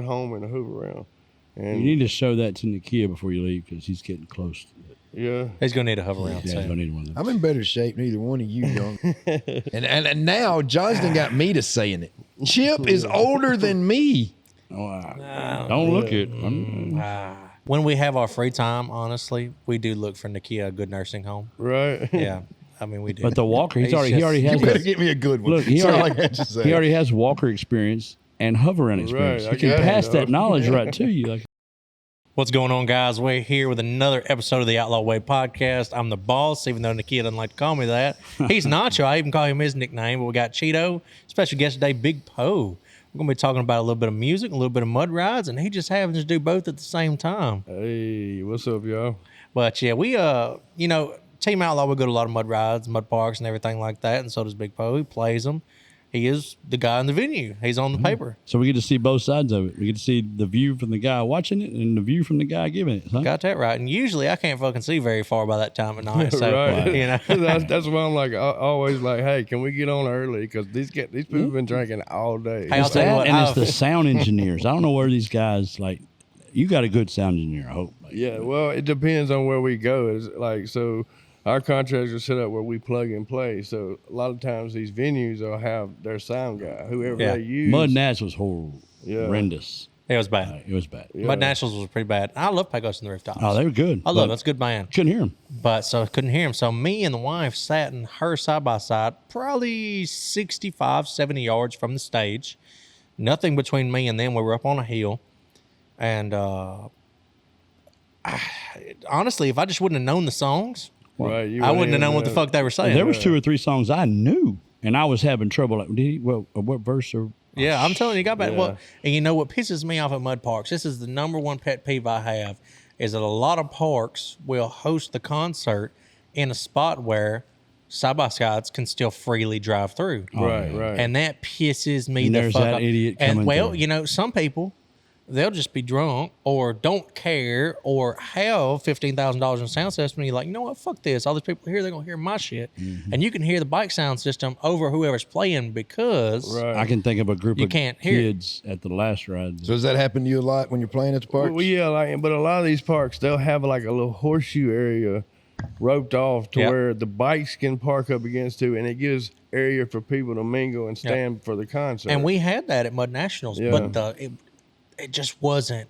went home in a Hoover round. And You need to show that to Nakia before you leave because he's getting close. yeah, He's gonna need a hover round. Yeah, he's gonna need one of them. I'm in better shape than either one of you, young. and now Johnston got me to saying it. Chip is older than me. Oh, don't look it. When we have our free time, honestly, we do look for Nakia a good nursing home. right? Yeah, I mean we do. But the walker, he He's already You has. better get me a good one. Look, he That's all already, I got to say. he already has walker experience and hovering experience. Right, He can I pass know. that knowledge right to you. Like, What's going on, guys? We're here with another episode of the Outlaw Way podcast. I'm the boss, even though Nakia doesn't like to call me that. He's Nacho. I even call him his nickname. But we got Cheeto, special guest today, Big Po. We're going to be talking about a little bit of music, a little bit of mud rides, and he just happens to do both at the same time. Hey, what's up, y'all? But yeah, we, Team Outlaw, we go to a lot of mud rides, mud parks, and everything like that. And so does Big Po. He plays them. He is the guy in the venue. He's on the paper. so we get to see both sides of it. We get to see the view from the guy watching it and the view from the guy giving it. Huh? Got that right. And usually I can't fucking see very far by that time at night. So, Right. you know. that's why I'm like always like, hey, can we get on early? Because these people have been drinking all day. Hey, I'll It's tell you that, what, and it's the sound engineers. I don't know where these guys like. You got a good sound engineer, I hope. Like, Yeah, well, it depends on where we go. It's like, so our contracts are set up where we plug and play. So a lot of times these venues will have their sound guy, whoever Yeah. they use. Mud Nats was horrendous. It was bad. It was bad. Yeah. Mud Nationals was pretty bad. I love Pecos and the Rooftops. Oh, they were good. I love it. but It's a good band. Couldn't hear them. But so I couldn't hear him. So me and the wife sat in her side by side, probably 65, 70 yards from the stage. Nothing between me and them. We were up on a hill. And honestly, if I just wouldn't have known the songs, Right, you I went wouldn't have in known what the there. fuck they were saying. There was 2 or 3 songs I knew, and I was having trouble. Like, what verse or? Yeah, I'm telling you, got bad. Yeah. Well, and you know what pisses me off at mud parks? This is the number one pet peeve I have, is that a lot of parks will host the concert in a spot where side-by-sides can still freely drive through. Right, yeah. right. And that pisses me And the there's fuck that off. idiot And coming well, through. you know, some people, they'll just be drunk or don't care or have $15,000 in sound system. And you're like, you know what? Fuck this. All these people here, they're going to hear my shit. Mm-hmm. And you can hear the bike sound system over whoever's playing because Right. I can think of a group You of can't hear it. kids at the last ride. So does that happen to you a lot when you're playing at the parks? Well, yeah, but a lot of these parks, they'll have like a little horseshoe area roped off to Yep. where the bikes can park up against too, and it gives area for people to mingle and stand for the concert. And we had that at Mud Nationals, Yeah. but it just wasn't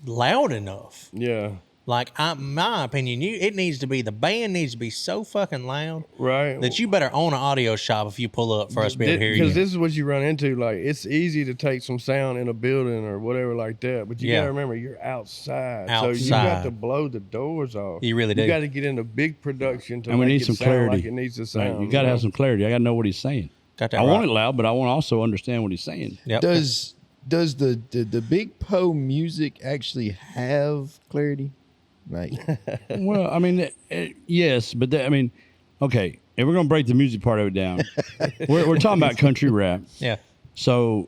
loud enough. yeah, Like, my opinion, it needs to be, the band needs to be so fucking loud right. that you better own an audio shop if you pull up for us to be able to hear Because you. this is what you run into. Like, it's easy to take some sound in a building or whatever like that, but you Yeah. gotta remember you're outside, so you Outside. got to blow the doors off. You really do. You got to get into big production to And we make need it some sound clarity. like it needs to Right? sound. You got to have some clarity. I got to know what he's saying. Got that I right. want it loud, but I want to also understand what he's saying. Yep. Does the Big Po music actually have clarity? Like, Well, I mean, yes, but I mean, okay. If we're gonna break the music part of it down, we're talking about country rap. Yeah. So,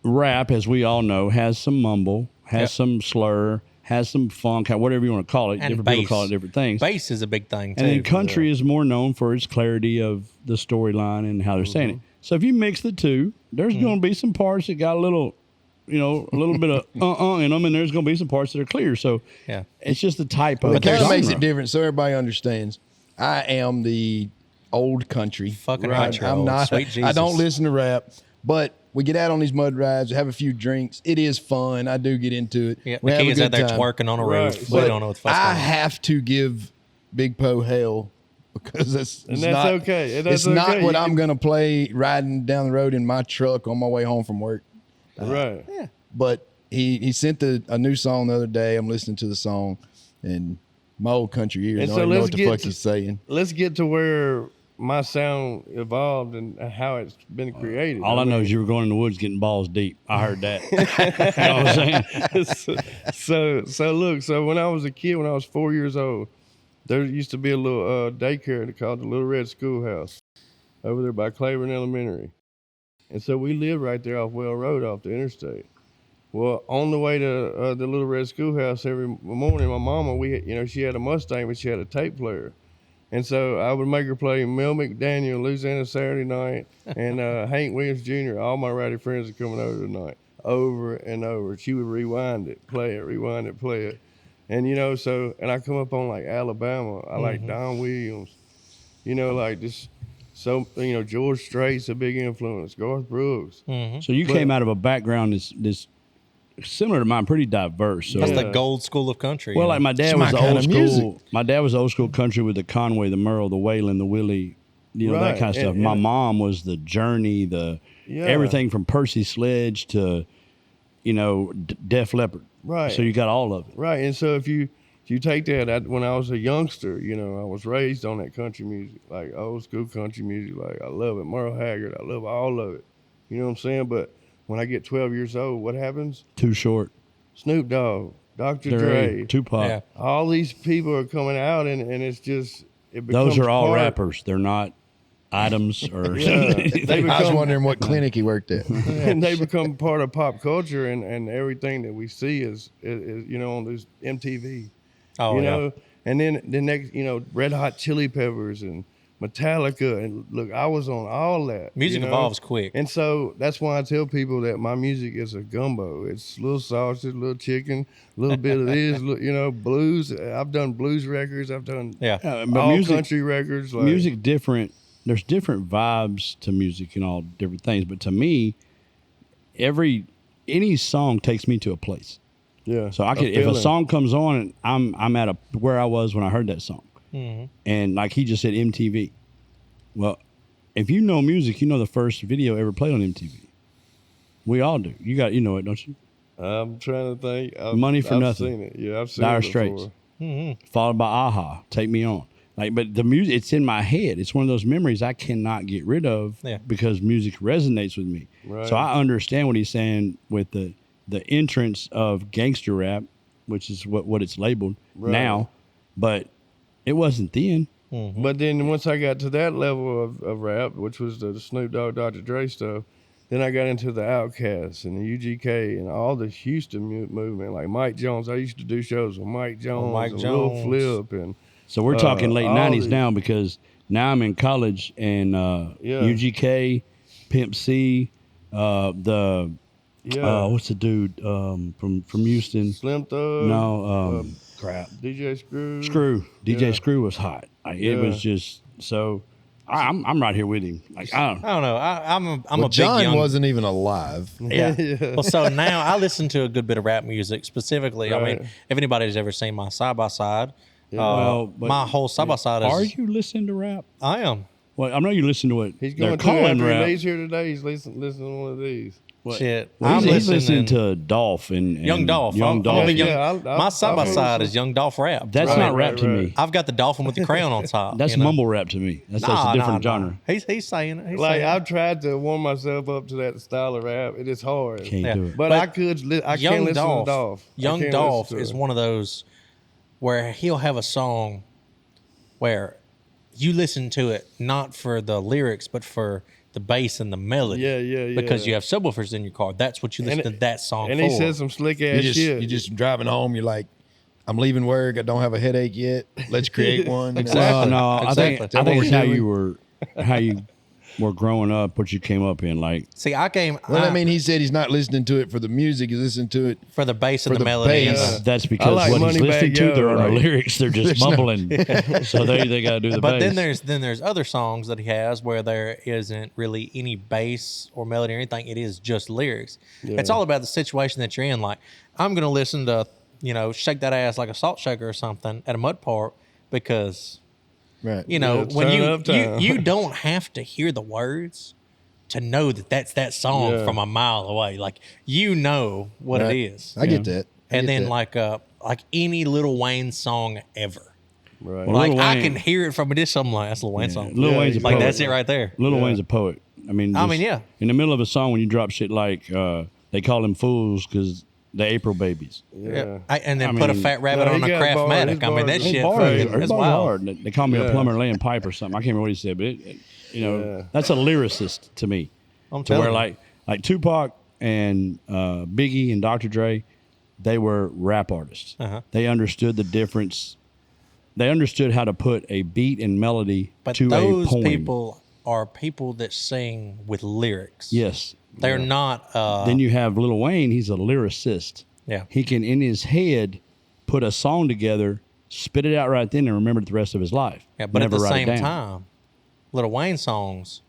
rap, as we all know, has some mumble, has Yep. some slur, has some funk, whatever you want to call it. And different bass. people call it different things. Bass is a big thing, too. And then country is more known for its clarity of the storyline and how they're saying it. So if you mix the two, there's going to be some parts that got a little, a little bit of in them, and there's going to be some parts that are clear. So Yeah. it's just the type of it kind of genre. makes it different so everybody understands. I am the old country. Fucking Right. country. I'm old. not. Sweet Jesus. I don't listen to rap, but we get out on these mud rides, have a few drinks. It is fun. I do get into it. Yeah, We the have a kids good out there time. twerking on a Right. roof. We But don't know what the fuck's I going on. have to give Big Po hell because it's And that's not, okay. And that's it's not okay. what You I'm can- going to play riding down the road in my truck on my way home from work. Right. But he sent a new song the other day. I'm listening to the song, and my old country ears And don't so even know let's what the get fuck to- he's saying. Let's get to where my sound evolved and how it's been created. All I know is you were going in the woods getting balls deep. I heard that. You know what I'm saying? so look, so when I was a kid, when I was 4 years old, there used to be a little daycare called the Little Red Schoolhouse over there by Claiborne Elementary. And so we lived right there off Well Road off the interstate. Well, on the way to the Little Red Schoolhouse every morning, my mama, she had a Mustang, but she had a tape player. And so I would make her play Mel McDaniel, Louisiana Saturday Night, and Hank Williams Jr., all my rowdy friends are coming over tonight. over and over. She would rewind it, play it. And, and I come up on like Alabama. I like Don Williams, like this. So, George Strait's a big influence, Garth Brooks. So you came out of a background that's similar to mine, pretty diverse. So That's the gold school of country. well, like my dad was my the kind old of music. school. My dad was old school country with the Conway, the Merle, the Waylon, the Willie, that Right. kind of stuff. And- My mom was the Journey, everything from Percy Sledge to, Def Leppard. Right. So you got all of it. Right, and so if you take that, when I was a youngster, I was raised on that country music, like old school country music. Like I love it, Merle Haggard, I love all of it. You know what I'm saying? But when I get 12 years old, what happens? Too Short. Snoop Dogg, Dr. Dre, Dre, Tupac. Yeah. all these people are coming out, and it's just it becomes Those are all part- rappers. They're not items or Yeah, they I was become wondering what clinic he worked at. and they become part of pop culture, and everything that we see is on this MTV. oh, you yeah. know, and then the next, Red Hot Chili Peppers and Metallica, and look, I was on all that. Music evolves quick. And so that's why I tell people that my music is a gumbo. It's a little sausage, a little chicken, a little bit of this, blues. I've done blues records. I've done Yeah. but all music, country records. Like, music different. There's different vibes to music and all different things. But to me, any song takes me to a place. yeah. So I could, if a song comes on, and I'm at where I was when I heard that song, and like he just said, MTV. Well, if you know music, you know the first video ever played on MTV. We all do. You know it, don't you? I'm trying to think. Money for I've Nothing. Seen it. Yeah, I've seen Dire it Straits. before. Followed by Aha, Take Me On. Like, but the music, it's in my head. It's one of those memories I cannot get rid of because music resonates with me. Right. So I understand what he's saying with the entrance of gangster rap, which is what it's labeled now, but it wasn't then. But then once I got to that level of rap, which was the Snoop Dogg, Dr. Dre stuff, then I got into the Outkast and the UGK and all the Houston movement, like Mike Jones. I used to do shows with Mike Jones, Mike and Jones. Lil Flip, and So we're talking late all 90s the- now because now I'm in college and UGK, Pimp C, what's the dude from Houston? Slim Thug. No, crap. DJ Screw. DJ Yeah. Screw was hot. Like, it was just so. I'm right here with him. Like I don't. I don't know. I'm a Well, big John young. wasn't even alive. Yeah. Well, so now I listen to a good bit of rap music. Specifically, I Right. mean, if anybody's ever seen my side by side, Well, but- my whole side by side is. Are you listening to rap? I am. Well, I know you listen to what He's they're going to calling after rap. he leaves here today. He's listening to one of these. What? Shit. Well, I'm he's listening listening to Dolph and Young Dolph. Young I'm Dolph. a big young, Yeah, my side by side I'll is Young Dolph rap. That's Right, not rap right, to right. me. I've got the dolphin with the crown on top. That's you know? mumble rap to me. That's a different genre. He's saying it. He's Like saying I've tried to warm myself up to that style of rap. It is hard. Can't Yeah. do it. But I could. I Young can't listen Dolph, to Dolph. I Young can't Dolph listen to is it. one of those where he'll have a song where you listen to it not for the lyrics but for the bass and the melody. Yeah. Because you have subwoofers in your car. That's what you listen to that song And for. he said some slick ass shit. You just driving home. You're like, I'm leaving work. I don't have a headache yet. Let's create one. Exactly. Well, no, Exactly. I think it's We're how you were growing up, what you came up in. Like, See, I came Well, I mean, he said he's not listening to it for the music. He's listening to it. for the bass and for the the melody. bass. And that's because like what he's Moneybag listening to, there Yo, are no like- lyrics. They're just mumbling. So they got to do the but bass. then there's other songs that he has where there isn't really any bass or melody or anything. It is just lyrics. It's all about the situation that you're in. Like, I'm gonna listen to, Shake That Ass Like a Salt Shaker or something at a mud park because Right. when turn up time. you don't have to hear the words to know that that's that song Yeah. from a mile away. Like, what Right. it is. I get that. I And get then that. like any Lil Wayne song ever. Right. Well, Like, Lil I Wayne- can hear it from a distance. I'm like, that's Lil Wayne song. Lil Yeah, Wayne's a Like, poet. that's it right there. Lil Yeah. Wayne's a poet. I mean, I mean, yeah. In the middle of a song, when you drop shit like they call them fools because the April babies. Yeah. And then I put a mean- fat rabbit No, on he a got bars. Craftmatic. His I mean, that bars- shit, his Bars, fucking- bars that's are wild. hard. They call me a Yeah. plumber laying pipe or something. I can't remember what he said, but Yeah. that's a lyricist to me. I'm To where telling you. like Tupac and Biggie and Dr. Dre, they were rap artists. Uh-huh. They understood the difference. They understood how to put a beat and melody But to a those poem. people are people that sing with lyrics. Yes. They're not. Then you have Lil Wayne. He's a lyricist. Yeah. He can, in his head, put a song together, spit it out right then, and remember it the rest of his life. Yeah, but Never at the write it same down. time, Lil Wayne songs,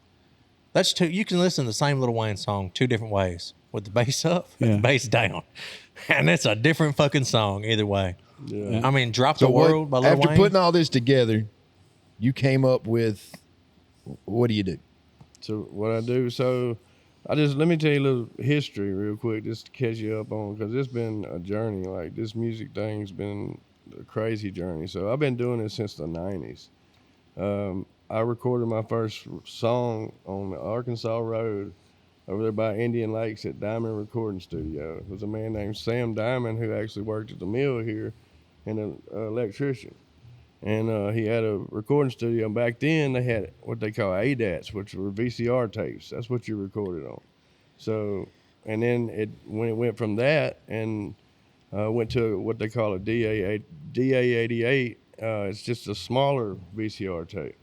that's two. You can listen to the same Lil Wayne song two different ways, with the bass up and the bass down, and it's a different fucking song either way. Yeah. I mean, "Drop So the World" by Lil after Wayne. putting all this together, you came up with, what do you do? So what I do, let me tell you a little history real quick, just to catch you up on, because it's been a journey. Like, this music thing's been a crazy journey. So I've been doing it since the 90s. I recorded my first song on the Arkansas Road over there by Indian Lakes at Diamond Recording Studio. It was a man named Sam Diamond who actually worked at the mill here, and an electrician. And he had a recording studio. And back then, they had what they call ADATs, which were VCR tapes. That's what you recorded on. So, and then when it went from that and went to what they call a DA88, it's just a smaller VCR tape.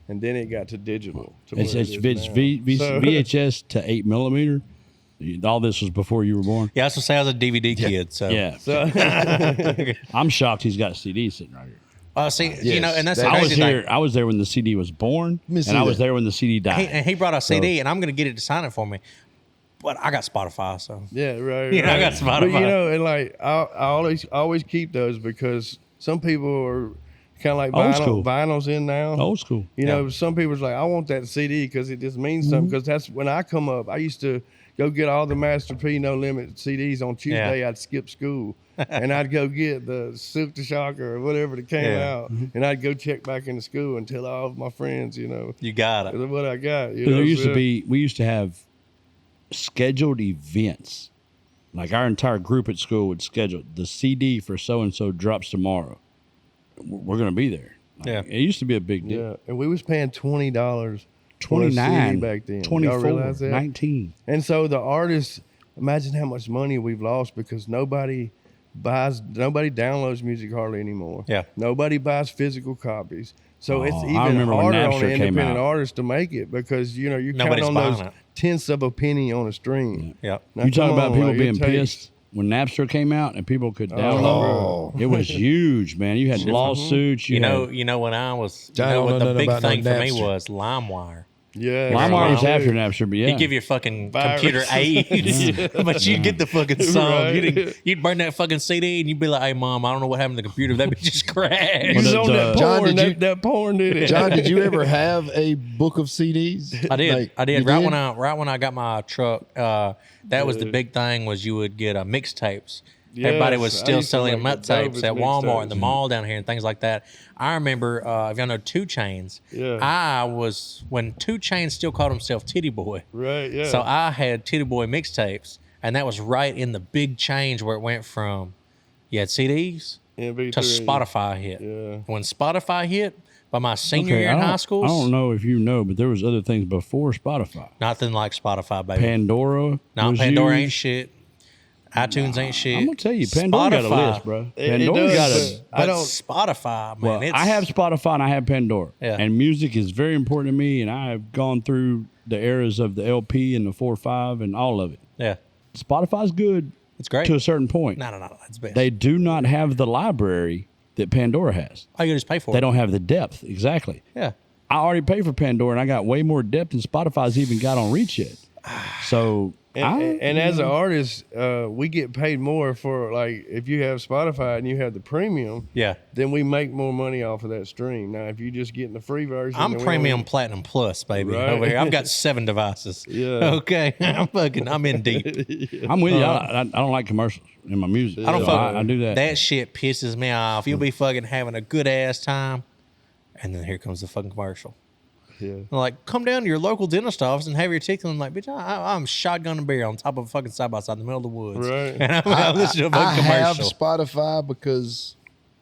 And then it got to digital. It's VHS to 8mm. All this was before you were born. Yeah, I was gonna say I was a DVD kid. So Yeah. I'm shocked he's got a CD sitting right here. see, you know, and that's the I was crazy thing. here. I was there when the CD was born, me see and I was that. there when the CD died. And he brought a CD, and I'm gonna get it to sign it for me. But I got Spotify, so Yeah, right. Yeah, I right. got Spotify. But, you know, and like I always keep those because some people are kind of like Old school. vinyl's in now. Old school. You know, some people's like, I want that CD because it just means something. Because that's when I come up. I used to go get all the Master P No Limit CDs on Tuesday. I'd skip school and I'd go get the Silk the Shocker or whatever that came out, and I'd go check back into school and tell all of my friends, you know, you got it. what I got. You So know, there used to be. We used to have scheduled events. Like our entire group at school would schedule the CD for so and so drops tomorrow. We're going to be there. Like, Yeah. It used to be a big deal. Yeah, and we was paying $20. 29 back then. 24, Y'all realize that? 19. And so the artists, imagine how much money we've lost because nobody downloads music hardly anymore. Yeah. Nobody buys physical copies. So it's I even remember when harder on Napster the came independent out. artists to make it because, you know, you're Nobody's counting on buying those it. tenths of a penny on a stream. Yep. Now, You talk come about on, people like, it being takes- pissed when Napster came out and people could download. It was huge, man. You had lawsuits. You know had- when I was, I don't what know the nothing big about no thing for me Napster. was LimeWire. Yeah. LimeWire was right. after Napster, but yeah. He'd give you fucking Virus. computer AIDS, but you'd get the fucking song. Right. You'd burn that fucking CD and you'd be like, "Hey, mom, I don't know what happened to the computer. That bitch just You crashed." was on that John, porn. did you- that porn did it. John, did you ever have a book of CDs? I did. Like, I did. you Right when I got my truck, that was the big thing. Was you would get mixtapes. Everybody was Yes, I still used to selling like the tapes dopest at Walmart and the mixtapes. mall down here and things like that. I remember, if y'all know 2 Chainz, Yeah. I was when 2 Chainz still called himself Titty Boy. Right, yeah. So I had Titty Boy mixtapes, and that was right in the big change where it went from you had CDs MP3. to Spotify hit. Yeah. When Spotify hit, by my senior Okay, year in I don't- high school, I don't know if you know, but there was other things before Spotify. nothing like Spotify, baby. Pandora. No, was Pandora used. ain't shit. iTunes ain't shit. I'm gonna tell you, Pandora got a Spotify. list, bro. It Pandora does, got but a. But I don't. Spotify, man. Well, it's, I have Spotify and I have Pandora. Yeah. And music is very important to me, and I have gone through the eras of the LP and the 4.5 and all of it. Yeah, Spotify's good it's great. to a certain point. No, that's best. They do not have the library that Pandora has. All you just pay for They it. don't have the depth. Exactly. Yeah. I already paid for Pandora, and I got way more depth than Spotify's even got on Reach yet. So, And as an artist, we get paid more for, like, if you have Spotify and you have the premium, Yeah. then we make more money off of that stream. Now, if you just getting the free version, I'm then we premium only- platinum plus, baby, Right. over here. I've got 7 devices. Yeah. Okay. I'm in deep. I'm with you. I don't like commercials in my music. I don't So fuck. I do that. That shit pisses me off. You'll be fucking having a good ass time, and then here comes the fucking commercial. Yeah. I'm like, come down to your local dentist office and have your teeth. And I'm like, bitch, I'm shotgun and bear on top of a fucking side by side in the middle of the woods. Right. And I'm listening to a I fucking have commercial. Spotify because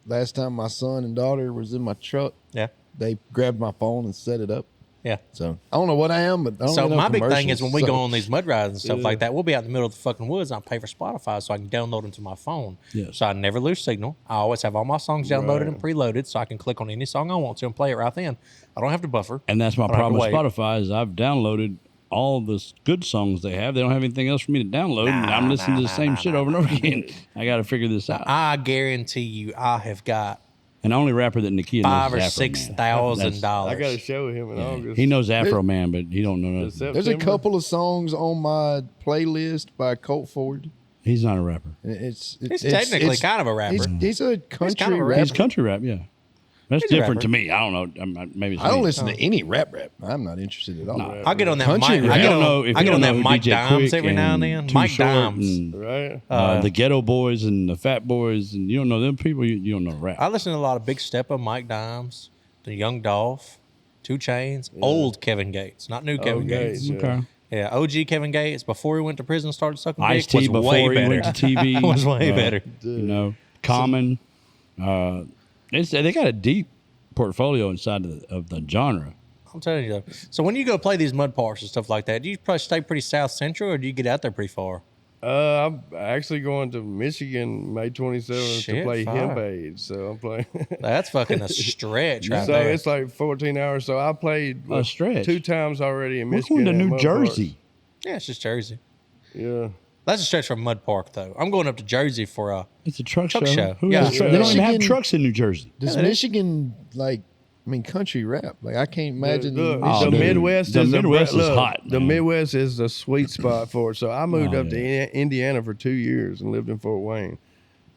last time my son and daughter was in my truck, Yeah. they grabbed my phone and set it up. Yeah. So I don't know what I am, but I don't So know my big thing is commercials, when we so- go on these mud rides and stuff like that, we'll be out in the middle of the fucking woods. And I pay for Spotify so I can download them to my phone. Yes. So I never lose signal. I always have all my songs downloaded and preloaded, so I can click on any song I want to and play it right then. I don't have to buffer. And that's my I don't have problem to with wait. Spotify is I've downloaded all the good songs they have. They don't have anything else for me to download, and I'm listening to the same shit over and over again. I got to figure this out. I guarantee you, I have got And the only rapper that Nakia $5,000 knows or is Afro Man. $6,000. I got to show him in August. He knows Afro Man, but he don't know nothing. September. There's a couple of songs on my playlist by Colt Ford. He's not a rapper. It's technically kind of a rapper. He's a country kind of a rapper. He's country rap, yeah. That's He's a different rapper. to me. I don't know. Maybe it's I don't me. listen to any rap. I'm not interested at all. I get on that Country Mike. rap. I get don't know on, if I you get don't on know that who Mike DJ Dimes Quick every now and then. Too Mike Short Dimes. and, Right? the Ghetto Boys and the Fat Boys, and you don't know them people. You don't know rap. I listen to a lot of Big Steppa, Mike Dimes, the Young Dolph, 2 Chainz, old Kevin Gates, not new Kevin Gates. Gates. Okay. Yeah, OG Kevin Gates before he went to prison and started sucking dick Ice-T was before way he better. went to TV. was way better. You know, Common. They got a deep portfolio inside of the genre. I'm telling you. Though. So when you go play these mud parks and stuff like that, do you probably stay pretty south central, or do you get out there pretty far? I'm actually going to Michigan May 27th to Shit, play fire. hemp aid. So I'm playing. That's fucking a stretch right So there. it's like 14 hours. So I played A stretch. 2 times already in We're Michigan. going to at New mud Jersey. Yeah, it's just Jersey. parks. Yeah. That's a stretch from Mud Park, though. I'm going up to Jersey for a. It's a truck Truck show. Who Yeah. has truck? They don't even have Michigan- trucks in New Jersey. Does Michigan country rap? Like I can't imagine. The Oh, the dude. Midwest The is Midwest is look, hot, The man. Midwest is the sweet spot for it. So I moved Oh, up to Indiana for 2 years and lived in Fort Wayne.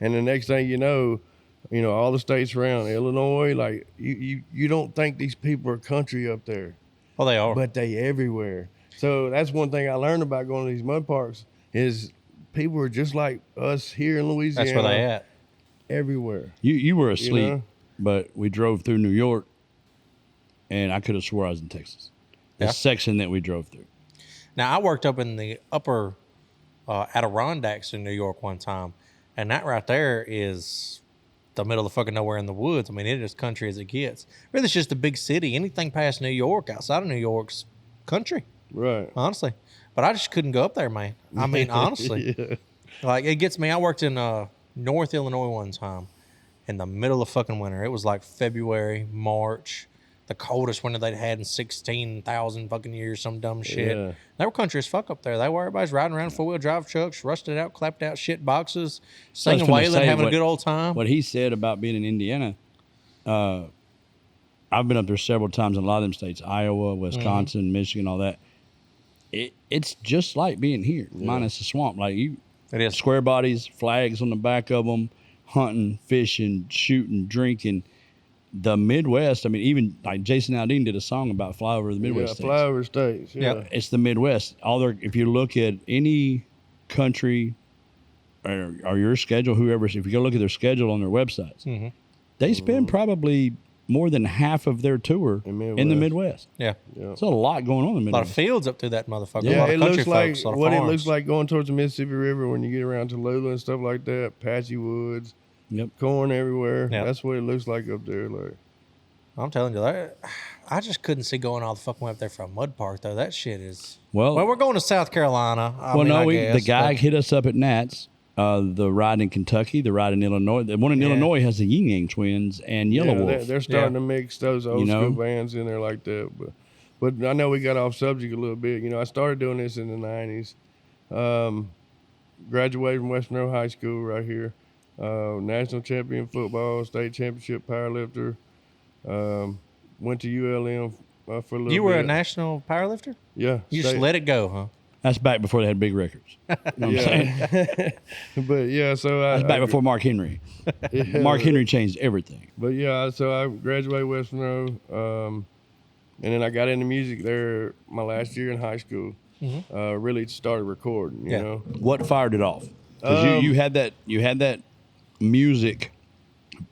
And the next thing you know, all the states around Illinois, like you don't think these people are country up there, Well, they are. but they everywhere. So that's one thing I learned about going to these mud parks is people are just like us here in Louisiana. That's where they at. Everywhere. You were asleep, know? but we drove through New York, and I could have swore I was in Texas. The Yeah. section that we drove through. Now, I worked up in the upper Adirondacks in New York one time, and that right there is the middle of fucking nowhere in the woods. I mean, it is country as it gets. Really, it's just a big city. Anything past New York, outside of New York's country, Right. honestly. But I just couldn't go up there, man. I mean, honestly. Yeah. Like, it gets me. I worked in North Illinois one time in the middle of fucking winter. It was like February, March, the coldest winter they'd had in 16,000 fucking years, some dumb shit. Yeah. They were country as fuck up there. They were. Everybody's riding around 4-wheel drive trucks, rusted out, clapped out shit boxes, singing, finna wailing, say, having a what- good old time. What he said about being in Indiana, I've been up there several times in a lot of them states, Iowa, Wisconsin, Michigan, all that. It's just like being here, minus the swamp. Like It is. square bodies, flags on the back of them, hunting, fishing, shooting, drinking. The Midwest, I mean, even like Jason Aldean did a song about flyover the Midwest states. Flyover states. Yeah. Yep. It's the Midwest. If you look at any country or your schedule, if you go look at their schedule on their websites, they spend probably more than half of their tour in the Midwest. Yeah. There's a lot going on in the A lot of Midwest. fields up through that motherfucker. a Yeah, lot of it country looks like folks, a lot of what it farms. looks like going towards the Mississippi River when you get around Tallulah and stuff like that. Patchy woods, Yep. corn everywhere. Yep. That's what it looks like up there. Like, I'm telling you, I just couldn't see going all the fucking way up there for a mud park, though. That shit is. Well, Well, we're going to South Carolina. I mean, I the guess, guy but- hit us up at Nats. The ride in Kentucky, the ride in Illinois. The one in Illinois has the Yin Yang Twins and Yellow yeah, Wolf. they're starting to mix those old You know? school bands in there like that. But I know we got off subject a little bit. I started doing this in the '90s. Graduated from West Monroe High School right here. National champion football, state championship powerlifter. Went to ULM for a little bit. You were a national powerlifter? Yeah. You just let it go, huh? That's back before they had big records. You know what I'm saying? But yeah, so That's back before Mark Henry. Mark Henry changed everything. But yeah, so I graduated West Monroe, and then I got into music there my last year in high school. Really started recording, you Yeah. know. What fired it off? Because you had that music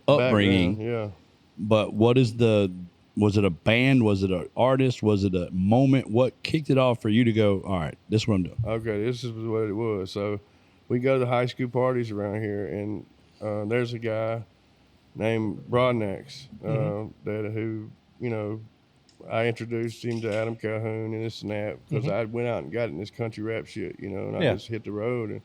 upbringing. Background, yeah. But was it a band? Was it an artist? Was it a moment? What kicked it off for you to go, all right, this is what I'm doing? Okay, this is what it was. So we go to high school parties around here, and there's a guy named Broadnax who I introduced him to Adam Calhoun and this and that because I went out and got in this country rap shit, and I just hit the road. And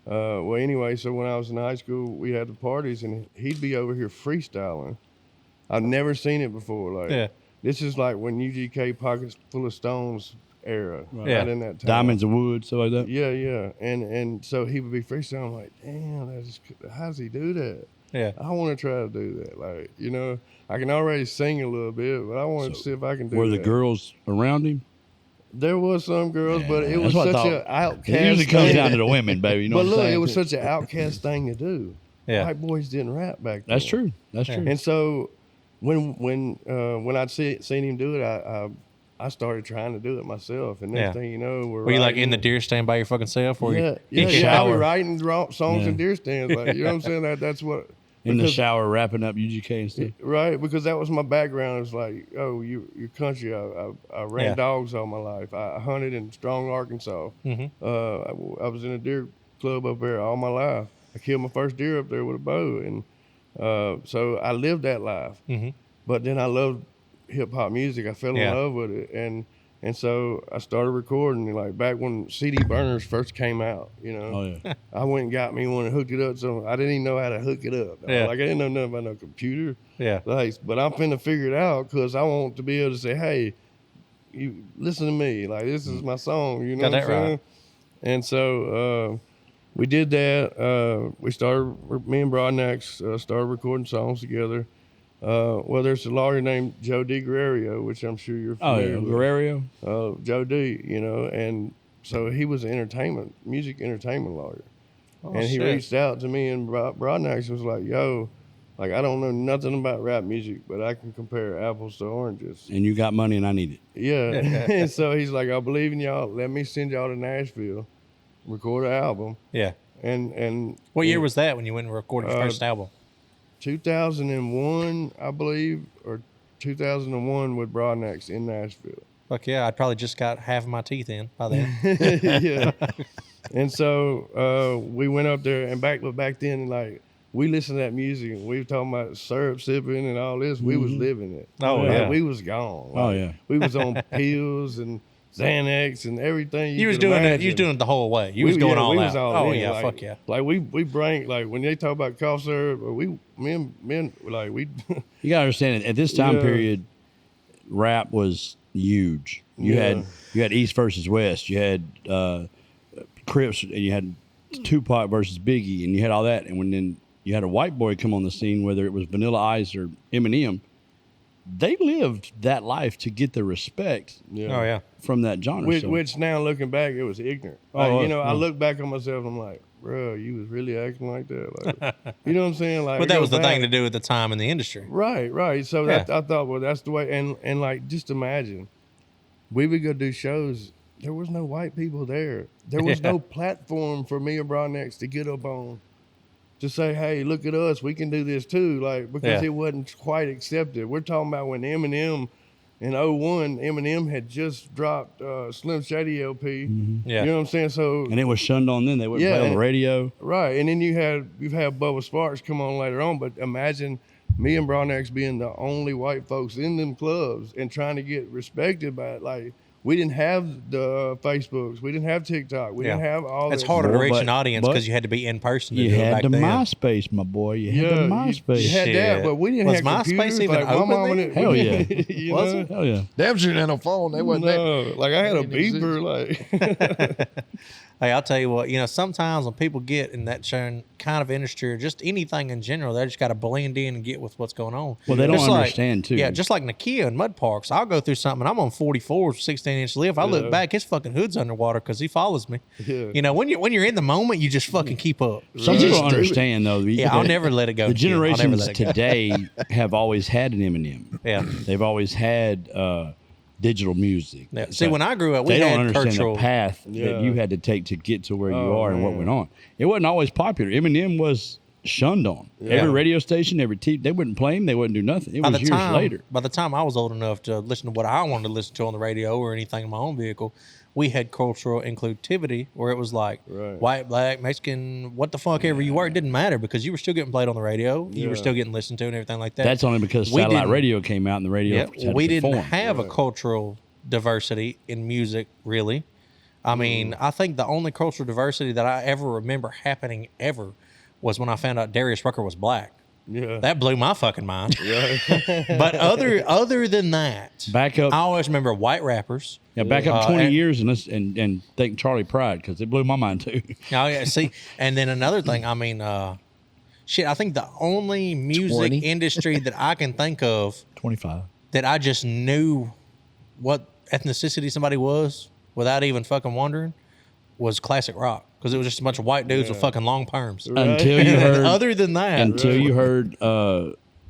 well, anyway, so when I was in high school, we had the parties, and he'd be over here freestyling. I've never seen it before. Like, this is like when UGK Pockets Full of Stones era, right in that time. Diamonds of Wood, stuff like that. Yeah. And so he would be freestyling. I'm like, damn, how does he do that? Yeah. I want to try to do that. Like, I can already sing a little bit, but I want to see if I can do that. Were the girls around him? There was some girls, but it was such an outcast. It usually comes down to the women, baby. But look, it was such an outcast thing to do. Yeah. White boys didn't rap back then. That's true. That's true. And so when I'd seen him do it, I started trying to do it myself. And next thing you know, were you like in the deer stand by your fucking self? Or yeah, I was writing songs in deer stands. Like, you know what I'm saying? That's what. In the shower, wrapping up UGK and stuff. Right, because that was my background. It was like, oh, you're country. I ran dogs all my life. I hunted in Strong, Arkansas. I was in a deer club up there all my life. I killed my first deer up there with a bow. And so I lived that life. But then I loved hip-hop music. I fell in love with it. And so I started recording, like back when CD burners first came out, I went and got me one and hooked it up. So I didn't even know how to hook it up. Like, I didn't know nothing about no computer. Like, but I'm finna figure it out because I want to be able to say, hey, you listen to me. Like, this is my song. You know what I'm saying? Right. And so we did that. We started, me and Broadnax started recording songs together. Well, there's a lawyer named Joe D. Guerrero, which I'm sure you're familiar with. Guerrero? Joe D., and so he was an music entertainment lawyer. And he reached out to me and Broadnax was like, yo, like, I don't know nothing about rap music, but I can compare apples to oranges. And you got money and I need it. Yeah. And so he's like, I believe in y'all. Let me send y'all to Nashville, record an album. Yeah. And what year was that when you went and recorded your first album? 2001, I believe, or 2001 with Broadnax in Nashville. Fuck yeah, I'd probably just got half of my teeth in by then. Yeah. And so we went up there, and back then, like, we listened to that music, and we were talking about syrup sipping and all this. We was living it. Oh, yeah. We was gone. Like, we was on pills and Xanax and everything. You was doing it. You was doing it the whole way. You was going all out. Oh yeah, like, fuck yeah. Like we drank, like when they talk about cough syrup, men like we. You gotta understand it. At this time period, rap was huge. You had East versus West. You had Crips, and you had Tupac versus Biggie, and you had all that. And then you had a white boy come on the scene, whether it was Vanilla Ice or Eminem. They lived that life to get the respect from that genre. Which now looking back, it was ignorant. Like, I look back on myself and I'm like, bro, you was really acting like that. Like, you know what I'm saying? Like, but that was the thing to do at the time in the industry. Right. So I thought, well, that's the way. And like, just imagine, we would go do shows. There was no white people there. There was no platform for me or Broadnax to get up on. To say, hey, look at us, we can do this too, like, because it wasn't quite accepted. We're talking about when Eminem in 01, Eminem had just dropped Slim Shady LP. Yeah. You know what I'm saying? So and it was shunned on then. They wouldn't play on the radio. Right. And then you've had Bubba Sparks come on later on, but imagine me and Broadnax being the only white folks in them clubs and trying to get respected by it. Like, we didn't have the Facebooks. We didn't have TikTok. We didn't have all that. It's harder to reach an audience because you had to be in person to do it back then. You had the MySpace, my boy. You had the MySpace. You had that, but we didn't have MySpace computers. even like, open my mama then? didn't, Hell yeah. Was it? Hell yeah. Damn sure had no phone. They wasn't that. Like, I had a beeper. Like, Hey, I'll tell you what, sometimes when people get in that kind of industry or just anything in general, they just got to blend in and get with what's going on. Well, they don't understand, too. Yeah, just like Nakia and Mud Parks. I'll go through something, and I'm on 44, 16-inch lift. I look back, his fucking hood's underwater because he follows me. Yeah. When you're in the moment, you just fucking keep up. Some people don't understand, though. I'll never let it go. The generations today have always had an Eminem. Yeah. They've always had digital music. Yeah. See, when I grew up, we they had don't understand cultural the path that you had to take to get to where you are and what went on. It wasn't always popular. Eminem was shunned on. Yeah. Every radio station, every TV, they wouldn't play them. They wouldn't do nothing. It was years later. By the time I was old enough to listen to what I wanted to listen to on the radio or anything in my own vehicle, we had cultural inclusivity where it was like Right. white, black, Mexican, what the fuck ever you were. It didn't matter because you were still getting played on the radio. You were Yeah. still getting listened to and everything like that. That's only because We satellite didn't- radio came out and the radio. Yeah, had to we didn't conform. have a cultural diversity in music, really. I mean, I think the only cultural diversity that I ever remember happening ever was when I found out Darius Rucker was black. Yeah. That blew my fucking mind. Right. But other than that, Back up. I always remember white rappers. Yeah, back up 20 and- years and thank Charlie Pride because it blew my mind too. Oh yeah, see, and then another thing. I mean, shit. I think the only music 20. industry that I can think of 25. that I just knew what ethnicity somebody was without even fucking wondering was classic rock because it was just a bunch of white dudes with fucking long perms. Until you heard. Other than that, Until you heard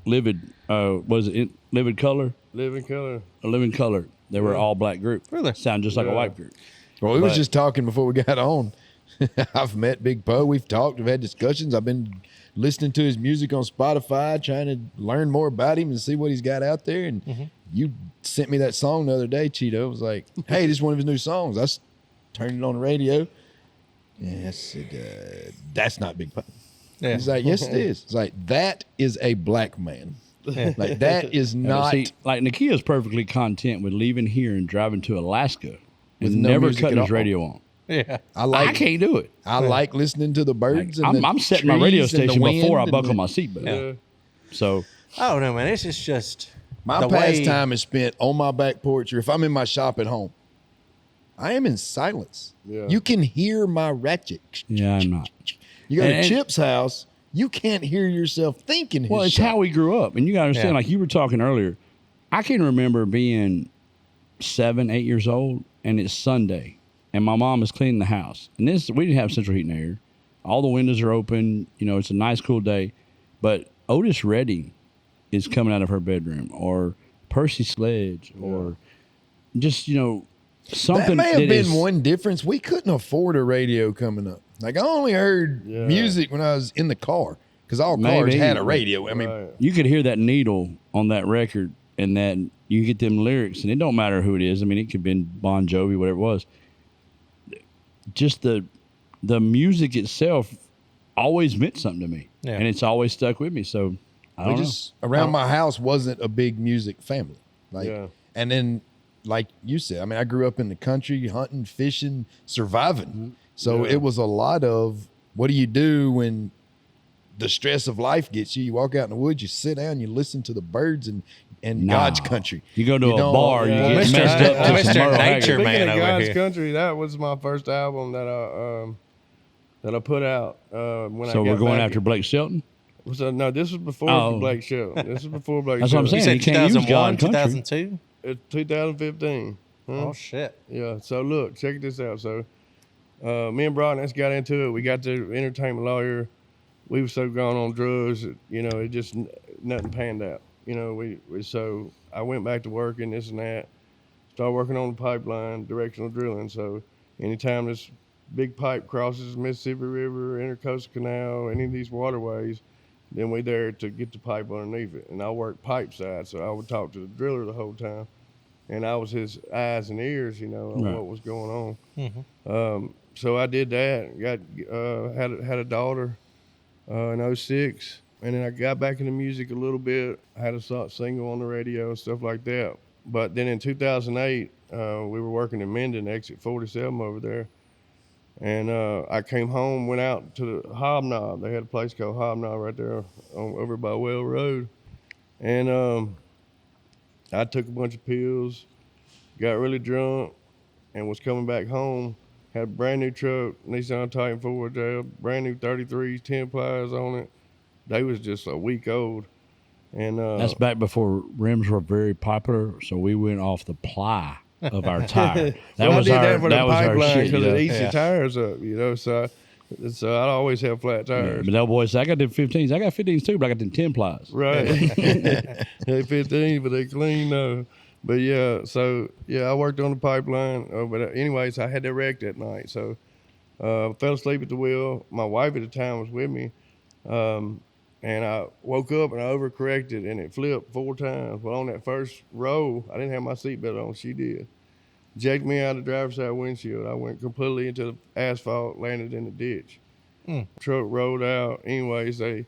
Livid. Was it Livid Color? Living color. A Living Color. They were all black group. Really? Sound just like a white group. Well, we was just talking before we got on. I've met Big Poe. We've talked. We've had discussions. I've been listening to his music on Spotify, trying to learn more about him and see what he's got out there. And you sent me that song the other day, Cheeto. It was like, hey, this is one of his new songs. I turned it on the radio. Yes, that's not Big Poe. Yeah. He's like, yes, it is. It's like, that is a black man. Like, that is But not. see, like Nakia's perfectly content with leaving here and driving to Alaska With and no never music cutting at his all. radio on. yeah. I can't do it. I like listening to the birds. and I'm the setting my radio trees and the station before I wind buckle and my seatbelt. Yeah. So I don't know, man. This is just My the way- pastime is spent on my back porch, or if I'm in my shop at home, I am in silence. Yeah. You can hear my ratchet. yeah, I'm not. You go to And- Chip's house, you can't hear yourself thinking. Well, it's how we grew up, and you got to understand. Yeah. Like you were talking earlier, I can remember being 7, 8 years old, and it's Sunday, and my mom is cleaning the house. And we didn't have central heat and air. All the windows are open. You know, it's a nice, cool day. But Otis Redding is coming out of her bedroom, or Percy Sledge, or just something. That may have been is- one difference. We couldn't afford a radio coming up. Like, I only heard Yeah. music when I was in the car because all cars Maybe. had a radio. I mean, Right. You could hear that needle on that record, and that you get them lyrics, and it don't matter who it is. I mean, it could have been Bon Jovi, whatever it was. Just the music itself always meant something to me, Yeah. and it's always stuck with me. So I we don't just around my house wasn't a big music family. Like, Yeah. and then like you said, I mean, I grew up in the country, hunting, fishing, surviving. So Yeah. it was a lot of what do you do when the stress of life gets you? You walk out in the woods, you sit down, you listen to the birds and know. God's country. You go to You a don't- bar, you Yeah. get Mr. messed up to Mr. some Merle Nature Haggard. Speaking man of over God's here. Country, that was my first album that I put out when I So got we're going back. after Blake Shelton. So, no, this was before Oh. Blake Shelton. This is before Blake That's what I'm Shelton. You saying. said You can't use 2001, God Country. 2002. It's 2015. Huh? Oh shit. Yeah. So look, check this out. So me and Brodness that's got into it. We got the entertainment lawyer. We were so gone on drugs, it just nothing panned out. So I went back to working this and that. Started working on the pipeline, directional drilling. So anytime this big pipe crosses the Mississippi River, Intercoastal Canal, any of these waterways, then we there to get the pipe underneath it. And I worked pipe side, so I would talk to the driller the whole time. And I was his eyes and ears, on Right. what was going on. So I did that. Had a daughter in 06. And then I got back into music a little bit. I had a single on the radio and stuff like that. But then in 2008, we were working in Mendon, exit 47 over there. And I came home, went out to the Hobnob. They had a place called Hobnob right there over by Well Road. And I took a bunch of pills, got really drunk, and was coming back home. Had a brand new truck, Nissan Titan 4J, brand new 33s, 10 plies on it. They was just a week old. And That's back before rims were very popular, so we went off the ply of our tire. I did that for the that was our pipeline shit. because You know? it eats your tires up, So I always have flat Yeah, tires. but that boy said, I got them 15s. I got 15s too, but I got them 10 plies. Right. They 15, but they clean though. But I worked on the pipeline. But anyways, I had that wreck that night. So fell asleep at the wheel. My wife at the time was with me. And I woke up and I overcorrected and it flipped 4 times. Well, on that first row, I didn't have my seatbelt on. She did. Jacked me out of the driver's side windshield. I went completely into the asphalt, landed in the ditch. Truck rolled out. Anyways, I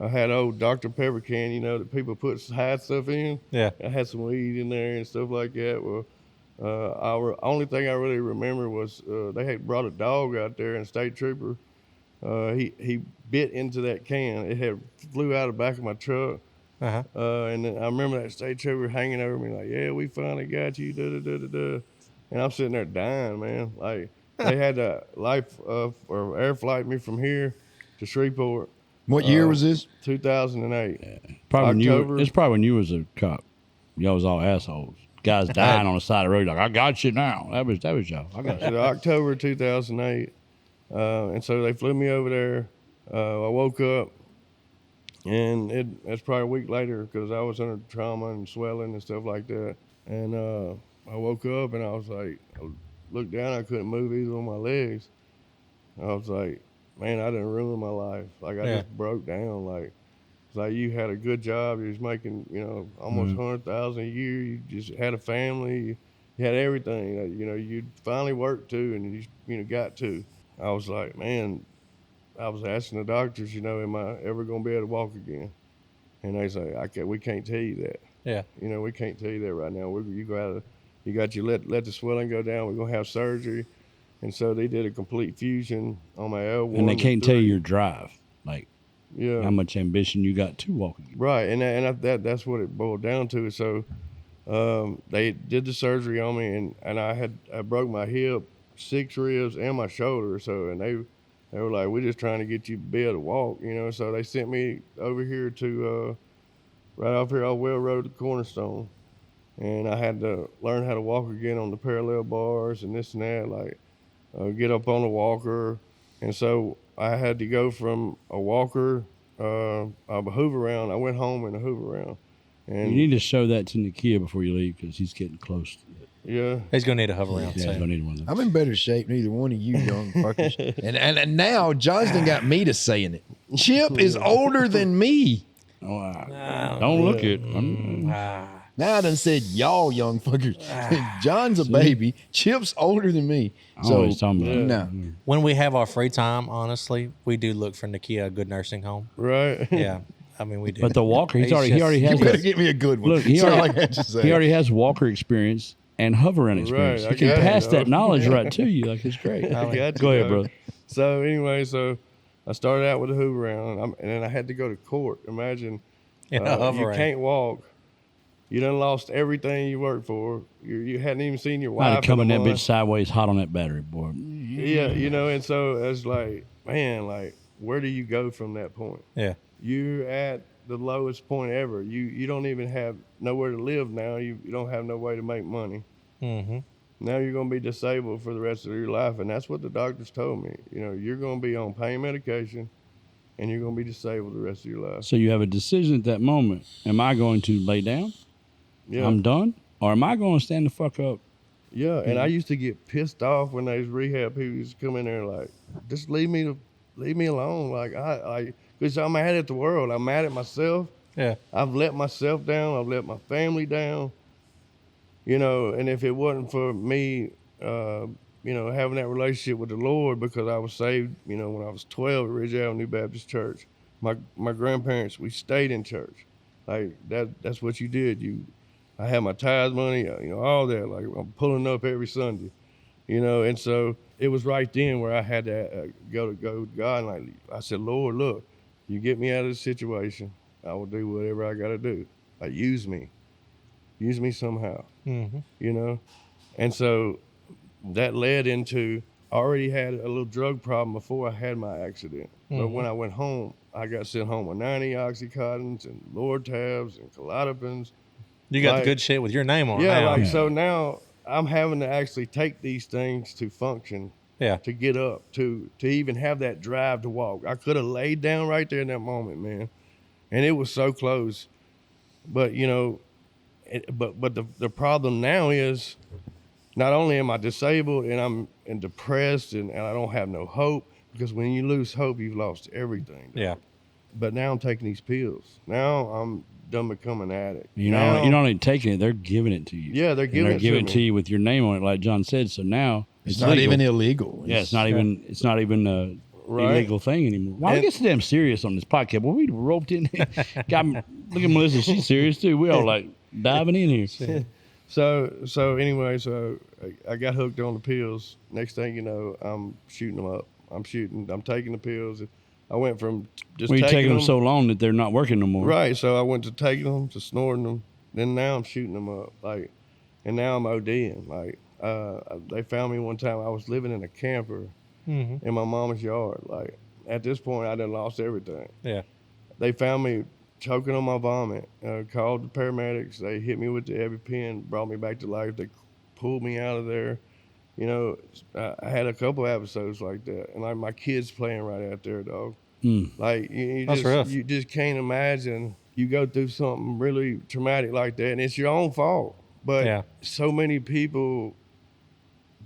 had old Dr. Pepper can, that people put hide stuff in. Yeah. I had some weed in there and stuff like that. Well, only thing I really remember was they had brought a dog out there, and a state trooper, he bit into that can. It had flew out of the back of my truck. Uh-huh. And then I remember that state trooper hanging over me like, yeah, we finally got you, da-da-da-da-da. And I'm sitting there dying, man. Like, they had to or air flight me from here to Shreveport. What year was this? 2008. Probably October. it's probably when you was a cop. Y'all was all assholes. Guys dying on the side of the road like, I got you now. That was y'all. I got you. So October 2008. And so they flew me over there. I woke up, and that's probably a week later because I was under trauma and swelling and stuff like that. And I woke up and I was like, I looked down, I couldn't move either of my legs. I was like, man, I didn't ruin my life. Like, I just broke down. Like, it's like you had a good job. You was making, almost 100,000 a year. You just had a family. You had everything. You finally worked too, and you got to. I was like, man, I was asking the doctors, am I ever going to be able to walk again? And they say, we can't tell you that. Yeah. We can't tell you that right now. You got to let the swelling go down. We're going to have surgery. And so they did a complete fusion on my L1. And they can't tell you your drive, like how much ambition you got to walk again. Right, and that's what it boiled down to. So they did the surgery on me, and I broke my hip, 6 ribs, and my shoulder. So and they were like, we're just trying to get you to be able to walk, So they sent me over here to right off here on Well Road to Cornerstone, and I had to learn how to walk again on the parallel bars and this and that, like get up on the walker. And so I had to go from a walker, a hoover round. I went home in a hoover round. And You need to show that to Nakia before you leave because he's getting close to it. yeah, He's going to need a hover around Yeah, he's soon. gonna need one of them. I'm in better shape than either one of you young fuckers. and now John's done got me to saying it. Chip is older than me. Oh, don't look it. Now I done said y'all young fuckers. John's a baby. Chip's older than me. I'm always talking about no. When we have our free time, honestly, we do look for Nakia a good nursing home. right. Yeah. I mean, we do. But the walker, he He's already You has better that. get me a good one. Look, he That's all already- I got to say. He already has walker experience and hovering experience. Right, He I can got it, pass that dog. knowledge right to you. Like, it's great. I got you, Go ahead, dog. brother. So anyway, I started out with a hoover round, and then I had to go to court. Imagine In a hover you round. can't walk. You done lost everything you worked for. You hadn't even seen your I'd wife. have come in in a that bitch month. sideways hot on that battery, boy. Yeah, and so it's like, man, like, where do you go from that point? Yeah. You're at the lowest point ever. You don't even have nowhere to live now. You don't have no way to make money. Mm-hmm. Now you're going to be disabled for the rest of your life, and that's what the doctors told me. You're going to be on pain medication, and you're going to be disabled the rest of your life. So you have a decision at that moment. Am I going to lay down? Yeah, I'm done? Or am I going to stand the fuck up? yeah. And I used to get pissed off when those rehab people used to come in there like, just leave me alone. Like because I'm mad at the world. I'm mad at myself. Yeah. I've let myself down. I've let my family down. And if it wasn't for me, having that relationship with the Lord, because I was saved, when I was 12 at Ridge Avenue Baptist Church. My grandparents, we stayed in church. Like that's what you did. I had my tithe money, all that. Like I'm pulling up every Sunday, And so it was right then where I had to go to God, and like I said, Lord, look, you get me out of this situation, I will do whatever I got to do. Like use me somehow, Mm-hmm. And so that led into, I already had a little drug problem before I had my accident. But when I went home, I got sent home with 90 Oxycontins and Lortabs and Clonopins. You got Like- the good shit with your name on it. Yeah, now. so now I'm having to actually take these things to function, Yeah. to get up, to even have that drive to walk. I could have laid down right there in that moment, man, and it was so close. But but the problem now is, not only am I disabled and I'm depressed and I don't have no hope, because when you lose hope, you've lost everything. Yeah. but now I'm taking these pills. Now I'm done becoming an addict. You're now, not only taking it; they're giving it to you. Yeah, they're And giving they're it giving to it to me. you with your name on it, like John said. So now It's not legal. even illegal. Yeah, it's not even. It's not even a Right. illegal thing anymore. Why we And- get so damn serious on this podcast? Well, we roped in. Got look at Melissa. She's serious too. We all like diving in here. So anyway, I got hooked on the pills. Next thing you know, I'm shooting them up. I'm taking the pills. I went from just Well, you're taking them them so long that they're not working no more. right. So I went to taking them to snorting them. Then now I'm shooting them up. Like, and now I'm ODing. Like, they found me one time. I was living in a camper Mm-hmm. in my mama's yard. Like, at this point, I done lost everything. Yeah. They found me choking on my vomit. Called the paramedics. They hit me with the EpiPen, brought me back to life. They pulled me out of there. You know, I had a couple episodes like that, and like my kids playing right out there, dog. Mm. Like you That's rough. you just can't imagine you go through something really traumatic like that, and it's your own fault. But Yeah. so many people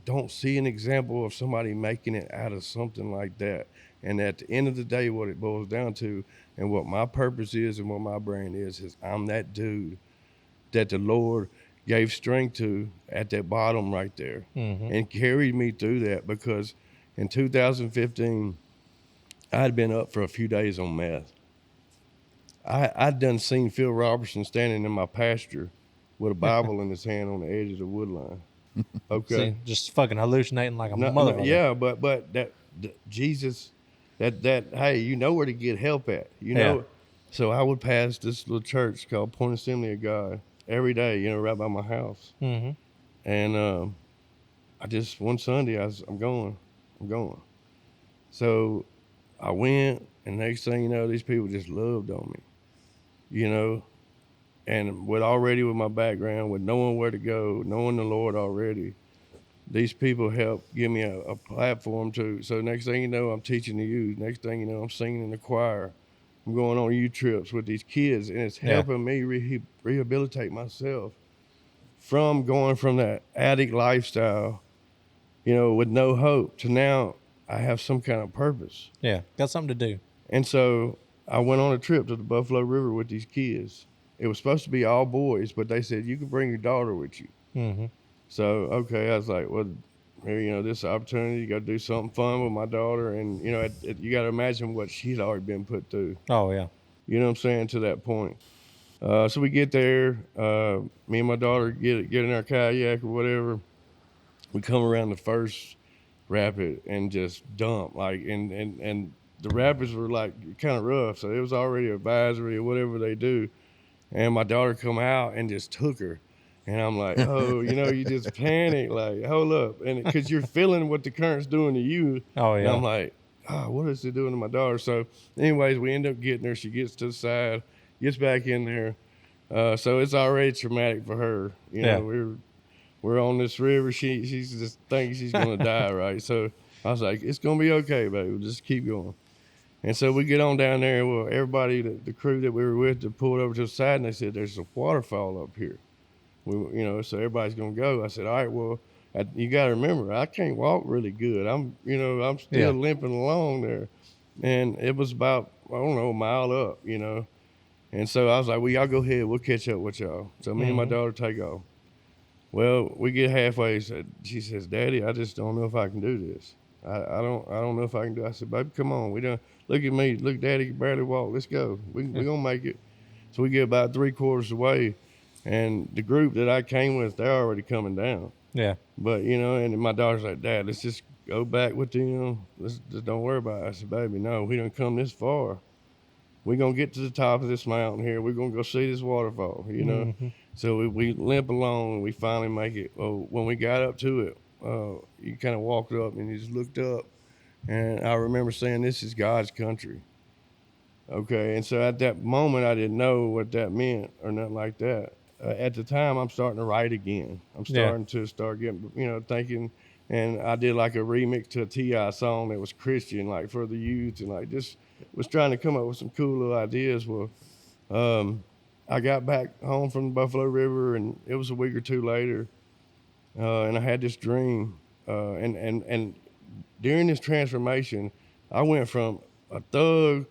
don't see an example of somebody making it out of something like that. And at the end of the day, what it boils down to, and what my purpose is, and what my brand is I'm that dude that the Lord gave strength to at that bottom right there, and carried me through that. Because in 2015, I had been up for a few days on meth. I'd done seen Phil Robertson standing in my pasture with a Bible in his hand on the edge of the wood line. Okay. See, just fucking hallucinating like a No, motherfucker. yeah, but that Jesus, that hey, you know where to get help at, you know. Yeah. So I would pass this little church called Point Assembly of God every day, you know, right by my house. Mm-hmm. And I just one Sunday I'm going. So I went, and next thing you know, these people just loved on me, you know. And with my background, with knowing where to go, knowing the Lord already, these people helped give me a platform to. So next thing you know, I'm teaching the youth. Next thing you know, I'm singing in the choir. I'm going on youth trips with these kids, and it's helping me rehabilitate myself from going from that addict lifestyle, you know, with no hope, to now I have some kind of purpose. Yeah. Got something to do. And so I went on a trip to the Buffalo River with these kids. It was supposed to be all boys, but they said, you can bring your daughter with you. Mm-hmm. So, okay, I was like, well, you know, this opportunity, you got to do something fun with my daughter. And, you know, you got to imagine what she's already been put through. Oh, yeah. You know what I'm saying, to that point. So we get there. Me and my daughter get in our kayak or whatever. We come around the first rapid and just dump. Like, and the rapids were like kind of rough. So it was already advisory or whatever they do. And my daughter come out and just took her. And I'm like, oh, you know, you just panic, like, hold up. And because you're feeling what the current's doing to you. Oh, And yeah. I'm like, oh, what is it doing to my daughter? So anyways, we end up getting her. She gets to the side, gets back in there. So it's already traumatic for her. You know, Yeah. we're on this river. She's just thinking she's going to die, right? So I was like, it's going to be okay, baby. We'll just keep going. And so we get on down there. Well, everybody, the crew that we were with, they pulled over to the side, and they said, there's a waterfall up here. You know, so everybody's going to go. I said, all right, well, you got to remember, I can't walk really good. I'm still limping along there. And it was about, I don't know, a mile up, you know. And so I was like, well, y'all go ahead. We'll catch up with y'all. So me and my daughter take off. Well, we get halfway. She says, Daddy, I just don't know if I can do this. I don't know if I can do it. I said, baby, come on. We done. Look at me. Look, Daddy can barely walk. Let's go. We're going to make it. So we get about 3/4 away. And the group that I came with, they're already coming down. Yeah. But, you know, and my daughter's like, Dad, let's just go back with them. Let's just don't worry about it. I said, baby, no, we done come this far. We're going to get to the top of this mountain here. We're going to go see this waterfall, you know. Mm-hmm. So we limp along, and we finally make it. Well, when we got up to it, you kind of walked up and you just looked up. And I remember saying, this is God's country. Okay, and so at that moment, I didn't know what that meant or nothing like that. At the time, I'm starting to write again. I'm starting to getting, you know, thinking, and I did like a remix to a T.I. song that was Christian, like for the youth, and like just was trying to come up with some cool little ideas. Well, I got back home from the Buffalo River, and it was a week or two later, and I had this dream, and during this transformation, I went from a thug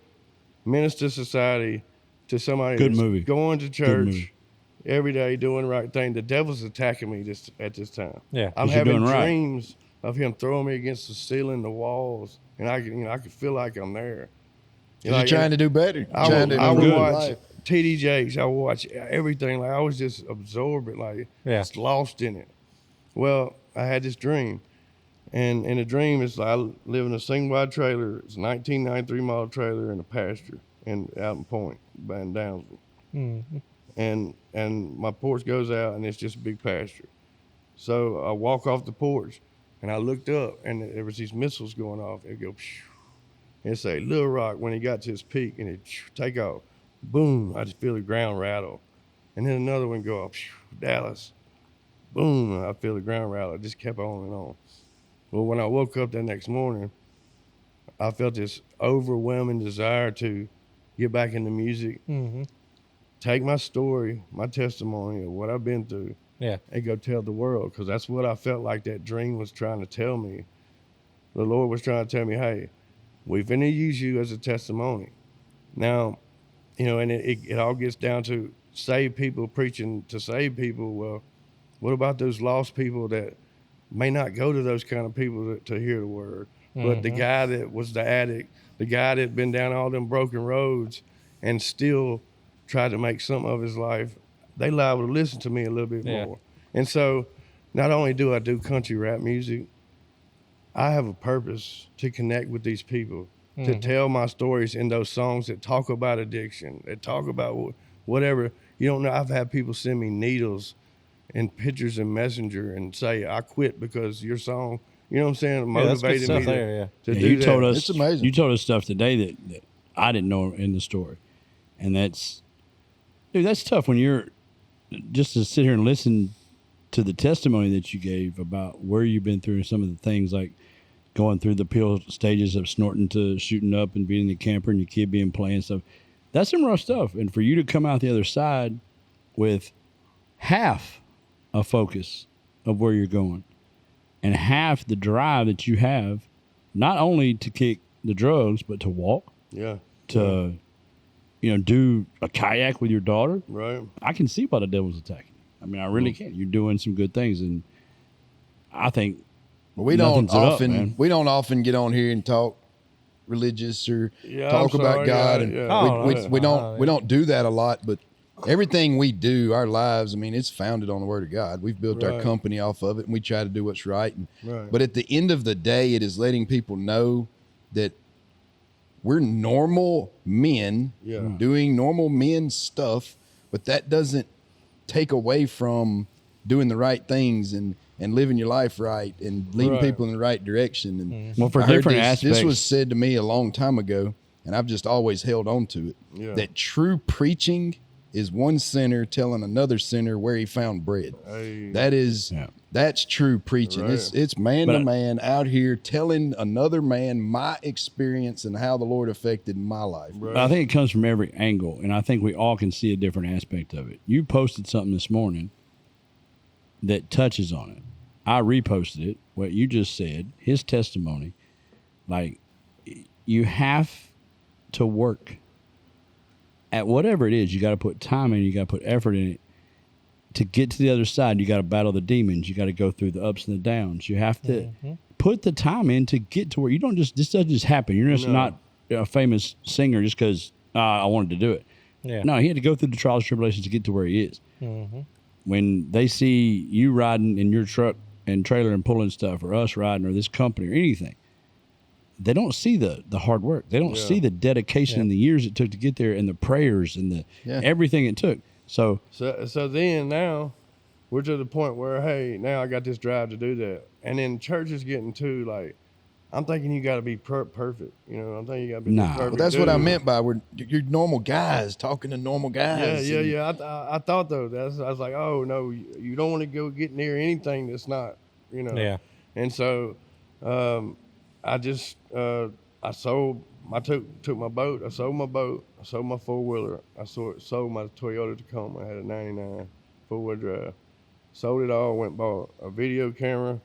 Menace to Society to somebody Good that's movie. going to Good movie. church every day doing the right thing. The devil's attacking me at this time. Yeah. I'm 'Cause you're having doing right. dreams of him throwing me against the ceiling, the walls, and I can feel like I'm there. You're trying to do better. I Trying would, to I would improve watch life. TD Jakes. I would watch everything. Like I was just absorbed, like just lost in it. Well, I had this dream, and in a dream, it's like I live in a single wide trailer. It's a 1993 model trailer in a pasture out in Point, in Downsville. Mm-hmm. And my porch goes out, and it's just a big pasture. So I walk off the porch, and I looked up, and there was these missiles going off. It go, phew, and say Little Rock when he got to his peak, and it take off, boom! I just feel the ground rattle, and then another one go up, Dallas, boom! I feel the ground rattle. It just kept on and on. Well, when I woke up that next morning, I felt this overwhelming desire to get back into music, take my story, my testimony of what I've been through, and go tell the world, because that's what I felt like that dream was trying to tell me. The Lord was trying to tell me, hey, we're finna use you as a testimony. Now, and it all gets down to save people, preaching to save people. Well, what about those lost people that may not go to those kind of people to hear the word? But the guy that was the addict, the guy that been down all them broken roads and still tried to make something of his life, they liable to listen to me a little bit more. And so not only do I do country rap music, I have a purpose to connect with these people, to tell my stories in those songs that talk about addiction, that talk about whatever. You don't know, I've had people send me needles and pictures in Messenger and say, I quit because your song, you know what I'm saying, motivated me to do you that. told us, It's amazing. You told us stuff today that I didn't know in the story. And that's tough when you're just to sit here and listen to the testimony that you gave about where you've been through some of the things, like going through the pill stages of snorting to shooting up and being in the camper and your kid being playing stuff. That's some rough stuff. And for you to come out the other side with half a focus of where you're going and half the drive that you have, not only to kick the drugs, but to walk, to do a kayak with your daughter. Right. I can see why the devil's attacking you. I mean, I really can. You're doing some good things, and I think we don't man. often get on here and talk religious or talk about God, we don't do that a lot. But everything we do, our lives, I mean, it's founded on the Word of God. We've built our company off of it, and we try to do what's right. But at the end of the day, it is letting people know that we're normal men doing normal men stuff, but that doesn't take away from doing the right things and living your life right and leading people in the right direction. And well, for different aspects, this was said to me a long time ago, and I've just always held on to it, that true preaching is one sinner telling another sinner where he found bread. That's true preaching. Right. It's man to man out here telling another man my experience and how the Lord affected my life. Right. I think it comes from every angle, and I think we all can see a different aspect of it. You posted something this morning that touches on it. I reposted it, what you just said, his testimony. Like, you have to work at whatever it is. You got to put time in, you got to put effort in it. To get to the other side, you got to battle the demons. You got to go through the ups and the downs. You have to put the time in to get to where you don't just, this doesn't just happen. You're just not a famous singer just because I wanted to do it. Yeah. No, he had to go through the trials and tribulations to get to where he is. When they see you riding in your truck and trailer and pulling stuff, or us riding, or this company, or anything, they don't see the hard work. They don't see the dedication and the years it took to get there, and the prayers and the everything it took. So then now we're to the point where, hey, now I got this drive to do that. And then church is getting too, like, I'm thinking you got to be perfect. I'm thinking you got to be perfect. Well, that's what I meant by you're normal guys talking to normal guys. Yeah. I thought though, I was like, oh no, you don't want to go get near anything that's not, Yeah. And so I just I took my boat. I sold my boat. I sold my four-wheeler. I sold my Toyota Tacoma. I had a 99 four-wheel drive. Sold it all. Went and bought a video camera.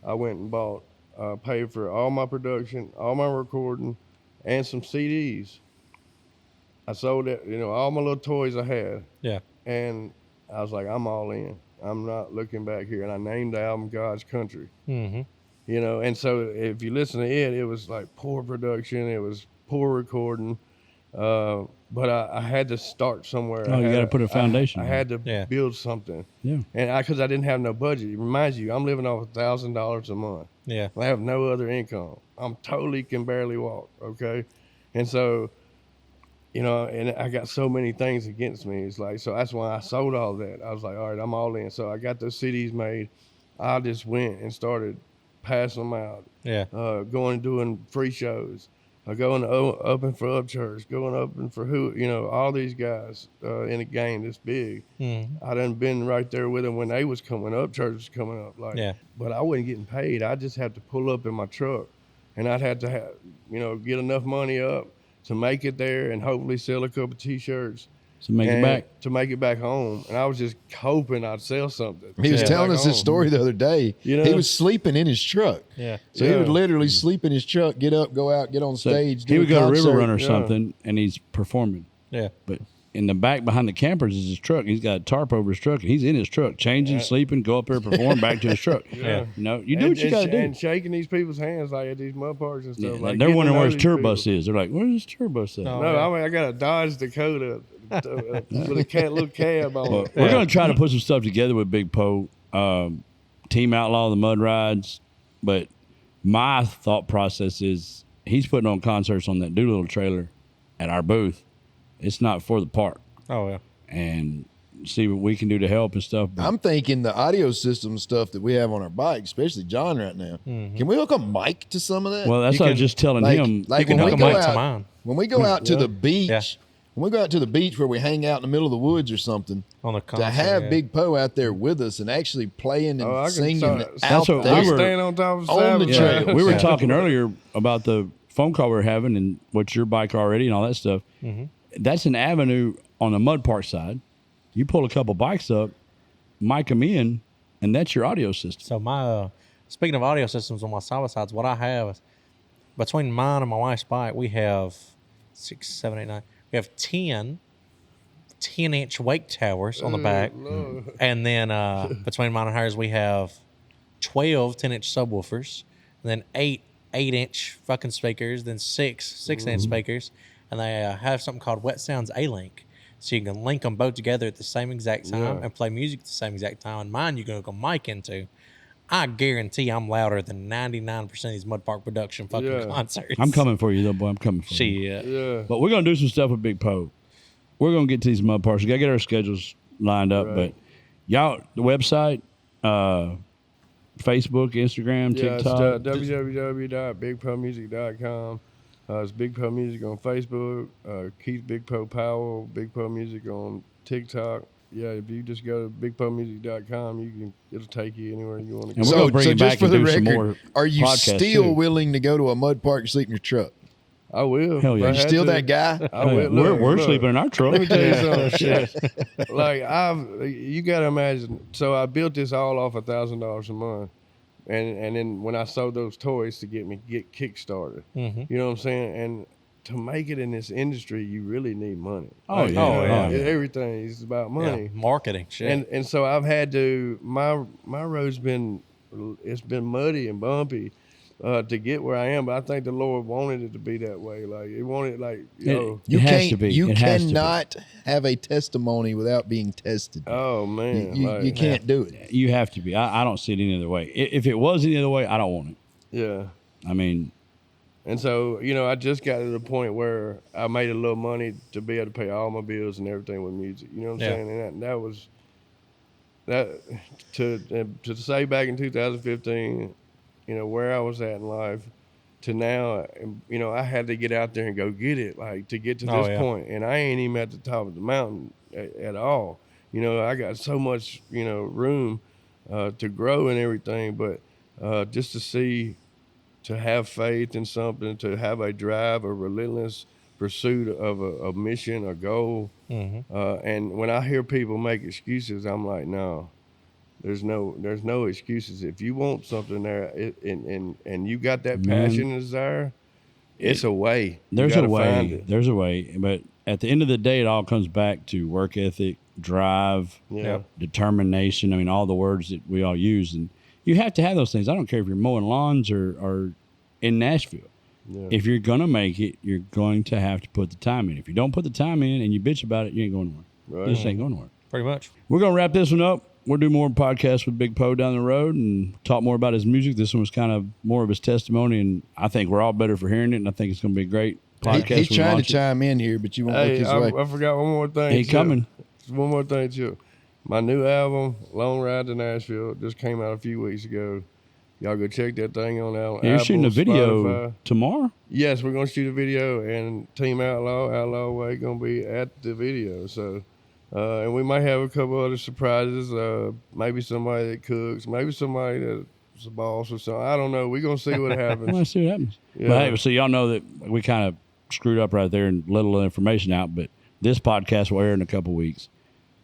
I went and bought, paid for all my production, all my recording, and some CDs. I sold it, all my little toys I had, Yeah. and I was like, I'm all in. I'm not looking back here. And I named the album God's Country. Mm-hmm. And so if you listen to it, it was like poor production, it was poor recording, but I had to start somewhere. Oh, you got to put a foundation. I had to Yeah. build something, Yeah. and because I didn't have no budget. It reminds you, I'm living off $1,000 a month. Yeah. I have no other income. I'm totally can barely walk. Okay, and so. And I got so many things against me. It's like, so that's why I sold all that. I was like, all right, I'm all in. So I got those CDs made. I just went and started passing them out. Yeah. Going and doing free shows. Going up and for Upchurch, going up and for all these guys in a game this big. Mm-hmm. I done been right there with them when they was coming up. Church was coming up, Yeah. But I wasn't getting paid. I just had to pull up in my truck, and I'd have to get enough money up to make it there and hopefully sell a couple T-shirts. So make it back. To make it back home. And I was just hoping I'd sell something. He was Yeah. telling Back us this home. story the other day. You know? He was sleeping in his truck. Yeah. So he Yeah. would literally sleep in his truck, get up, go out, get on So stage. he would do a go to River concert. Run or Yeah. something, and he's performing. Yeah. But in the back behind the campers is his truck. He's got a tarp over his truck. And he's in his truck, changing, sleeping, go up there, perform, back to his truck. Yeah. You do what you got to do. And shaking these people's hands like at these mud parks and stuff. Yeah, like they're getting wondering to know where his these tour people. bus is. They're like, "Where's his tour bus at?" Oh, No, yeah. I mean I got a Dodge Dakota with a little cab on Well, it. we're going to try to put some stuff together with Big Poe, Team Outlaw, the Mud Rides. But my thought process is he's putting on concerts on that Doolittle trailer at our booth. It's not for the park. Oh, yeah. And see what we can do to help and stuff. But I'm thinking the audio system stuff that we have on our bike, especially John right now. Can we hook a mic to some of that? well, that's You what I can- was just telling him. Like You can when we hook a go mic to out, mine. when we go out to the beach, Yeah. when we go out to the beach where we hang out in the middle of the woods or something, On the to concert, have yeah. Big Poe out there with us and actually playing and Oh, I can singing start- out That's what there. we were- Stand on top of the On the side. trail. We were Yeah. talking earlier about the phone call we were having and what's your bike already and all that stuff. Mm-hmm. That's an avenue on the mud park side. You pull a couple bikes up, mic them in, and that's your audio system. So my speaking of audio systems on my side-by-sides, what I have is between mine and my wife's bike, we have 6, 7, 8, 9. We have 10-inch wake towers on the back, Lord. and then between mine and hers, we have 12 10-inch subwoofers, and then 8-inch fucking speakers, then 6-inch speakers, and they have something called Wet Sounds A-Link. So you can link them both together at the same exact time Yeah. and play music at the same exact time. And mine, you can hook a mic into. I guarantee I'm louder than 99% of these Mud Park production fucking Yeah. concerts. I'm coming for you, though, boy. I'm coming for you. Shit. Yeah. But we're going to do some stuff with Big Poe. We're going to get to these mud parks. We got to get our schedules lined up. Right. But y'all, the website, Facebook, Instagram, Yeah, it's TikTok. www.bigpomusic.com. It's Big Poe Music on Facebook. Keith Big Poe Powell, Big Poe Music on TikTok. Yeah, if you just go to bigpomusic.com, it'll take you anywhere you want to And go. we're gonna bring it back just for and the do some record, more are you podcasts, still too. willing to go to a mud park and sleep in your truck? I will. Hell yeah. If I You had Still to. that guy? I will. we're Look, sleeping in our truck. Let me tell you something. Shit. Like you got to imagine. So I built this all off $1,000 a month, and then when I sold those toys to get kickstarted, Mhm. you know what I'm saying? And to make it in this industry, you really need money. Oh, Like, yeah. Oh, yeah. Everything is about money. Yeah, marketing shit. And so I've had to my road's been muddy and bumpy to get where I am, but I think the Lord wanted it to be that way. Like it wanted, like you know. It has to be. You It has to be. cannot have a testimony without being tested. Oh man, you like, can't do it. You have to be. I don't see it any other way. If it was any other way, I don't want it. Yeah. I mean, And so, I just got to the point where I made a little money to be able to pay all my bills and everything with music. You know what I'm Yeah. saying? And that was to say back in 2015, where I was at in life to now, I had to get out there and go get it, like to get to Oh, this yeah. point. And I ain't even at the top of the mountain at all. I got so much, room to grow and everything, but just to have faith in something, to have a drive, a relentless pursuit of a mission, a goal. Mm-hmm. And when I hear people make excuses, I'm like, no, there's no excuses. If you want something there, and you got that Man. passion and desire, it's a way. You there's a gotta way. find it. There's a way. But at the end of the day, it all comes back to work ethic, drive, Yeah. determination. I mean, all the words that we all use. And you have to have those things. I don't care if you're mowing lawns or in Nashville. Yeah. If you're going to make it, you're going to have to put the time in. If you don't put the time in and you bitch about it, you ain't going nowhere. Right. You just ain't going nowhere. Pretty much. We're going to wrap this one up. We'll do more podcasts with Big Poe down the road and talk more about his music. This one was kind of more of his testimony, and I think we're all better for hearing it, and I think it's going to be a great podcast. He's when we trying to launch it. chime in here, but you won't look Hey, his way. I forgot one more thing. He too. coming. Just one more thing, too. My new album, Long Ride to Nashville, just came out a few weeks ago. Y'all go check that thing on out. You're shooting a video Spotify. tomorrow? Yes, we're going to shoot a video, and Team Outlaw Way going to be at the video. So, and we might have a couple other surprises. Maybe somebody that cooks, maybe somebody that's a boss or something. I don't know. We're going to see what happens. Let's see what happens. Yeah. But hey, so y'all know that we kind of screwed up right there and let a little information out, but this podcast will air in a couple weeks.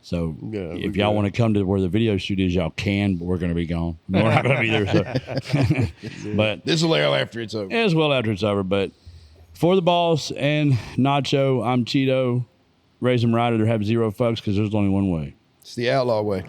So Yeah, if we y'all good. want to come to where the video shoot is, y'all can, but we're going to be gone. We're not going to be there. So. But This will air after it's over. as well after it's over. But for the boss and Nacho, I'm Cheeto. Raise them right or have zero fucks because there's only one way. It's the Outlaw way.